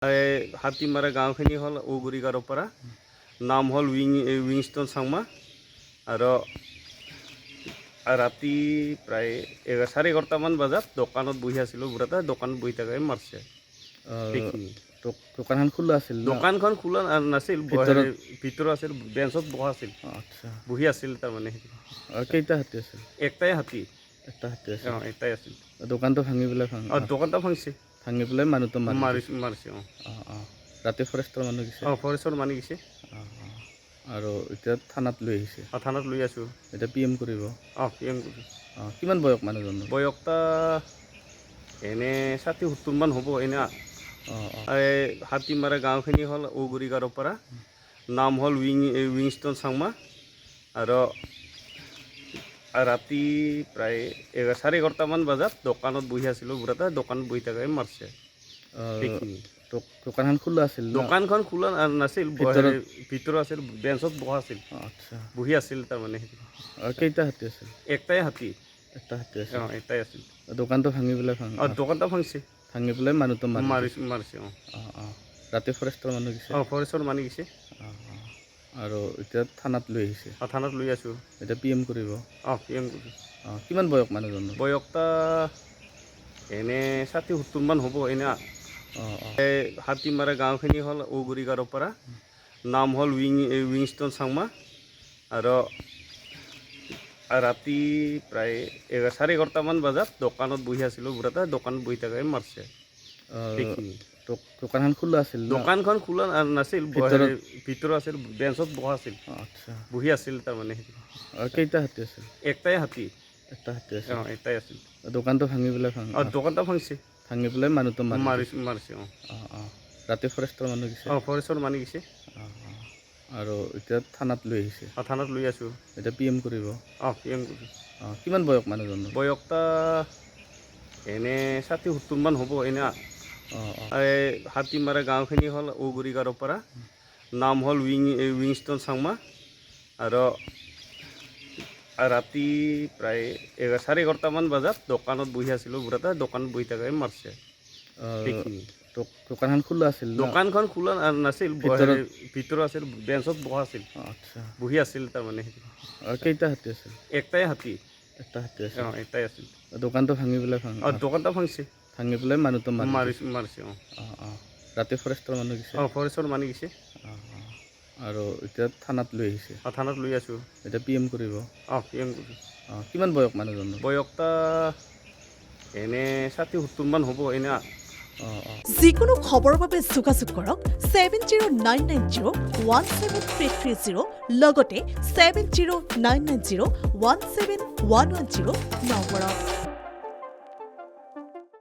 হাতীমাৰা গাঁওখিনি হ'ল ঔগুৰিগাঁৱৰ পৰা নাম হ'ল উইংষ্টন চাংমা আৰু ৰাতি প্ৰায় 11:30মান বজাত দোকানত বহি আছিলোঁ বুঢ়াটা দোকানত বহি থাকাই মাৰছে সেইখিনি দোকানখন খোলা আছিল দোকানখন খোলা নাছিল ভিতৰত আছিল বেঞ্চত বহা আছিল আচ্ছা বহি আছিল তাৰমানে কেইটা হাতী আছিল একটাই হাতী একটা হাতী আছিল এটাই আছিল দোকানটো ভাঙি পেলাই দোকানটা ভাঙছে ভাঙি পেলাই মানুহটো মাৰিছে ৰাতি ফৰেষ্টৰ মানুহ গৈছে ফৰেষ্টৰ মানি গৈছে আৰু এতিয়া থানাত লৈ আহিছে থানাত লৈ আছোঁ এতিয়া PM কৰিব PM কিমান বয়স মানুহজনৰ বয়সটা এনে 60-70মান হ'ব এনে হাতীমাৰা গাঁওখিনি হ'ল ঔগুৰিগাঁৱৰ পৰা নাম হ'ল উইংষ্টন চাংমা আৰু ৰাতি প্ৰায় 11:30মান বজাত দোকানত বহি আছিলোঁ বুঢ়াটা দোকানত বহি থাকাই মাৰছে সেইখিনি দোকানখন খোলা আছিল দোকানখন খোলা নাছিল ভিতৰত আছিল বেঞ্চত বহা আছিল আচ্ছা বহি আছিল তাৰমানে কেইটা হাতী আছিল একটাই হাতী একটা হাতী আছিল এটাই আছিল দোকানটো ভাঙি পেলাই দোকানটা ভাঙছে ভাঙি পেলাই মানুহটো মাৰিছে ৰাতি ফৰেষ্টৰ মানুহ গৈছে ফৰেষ্টৰ মানি গৈছে আৰু এতিয়া থানাত লৈ আহিছে থানাত লৈ আছোঁ এতিয়া PM কৰিব PM কিমান বয়স মানুহজনৰ বয়সটা এনে 60-70মান হ'ব এনে হাতীমাৰা গাঁওখিনি হ'ল ঔগুৰিগাঁৱৰ পৰা নাম হ'ল উইংষ্টন চাংমা আৰু ৰাতি প্ৰায় 11:30মান বজাত দোকানত বহি আছিলোঁ বুঢ়াটা দোকানত বহি থাকাই মাৰছে সেইখিনি দোকানখন খোলা আছিল দোকানখন খোলা নাছিল ভিতৰত আছিল বেঞ্চত বহা আছিল আচ্ছা বহি আছিল তাৰমানে কেইটা হাতী আছিল একটাই হাতী একটা হাতী আছিল এটাই আছিল দোকানটো ভাঙি পেলাই দোকানটা ভাঙছে ভাঙি পেলাই মানুহটো মাৰিছে ৰাতি ফৰেষ্টৰ মানুহ গৈছে ফৰেষ্টৰ মানি গৈছে আৰু এতিয়া থানাত লৈ আহিছে থানাত লৈ আছোঁ এতিয়া PM কৰিব PM কিমান বয়স মানুহজনৰ বয়সটা এনে 60-70মান হ'ব এনে হাতীমাৰা গাঁওখিনি হ'ল ঔগুৰিগাঁৱৰ পৰা নাম হ'ল উইংষ্টন চাংমা আৰু ৰাতি প্ৰায় 11:30মান বজাত দোকানত বহি আছিলোঁ বুঢ়াটা দোকানত বহি থাকাই মাৰছে সেইখিনি দোকানখন খোলা আছিল দোকানখন খোলা নাছিল ভিতৰত আছিল বেঞ্চত বহা আছিল আচ্ছা বহি আছিল তাৰমানে কেইটা হাতী আছিল একটাই হাতী একটা হাতী আছিল এটাই আছিল দোকানটো ভাঙি পেলাই দোকানটা ভাঙছে ভাঙি পেলাই মানুহটো মাৰিছে ৰাতি ফৰেষ্টৰ মানুহ গৈছে ফৰেষ্টৰ মানি গৈছে আৰু এতিয়া থানাত লৈ আহিছে থানাত লৈ আছোঁ এতিয়া PM কৰিব PM কিমান বয়স মানুহজনৰ বয়সটা এনে 60-70মান হ'ব এনে যিকোনো খবৰৰ বাবে যোগাযোগ কৰক 7099017330 লগতে 7099017110 নম্বৰত।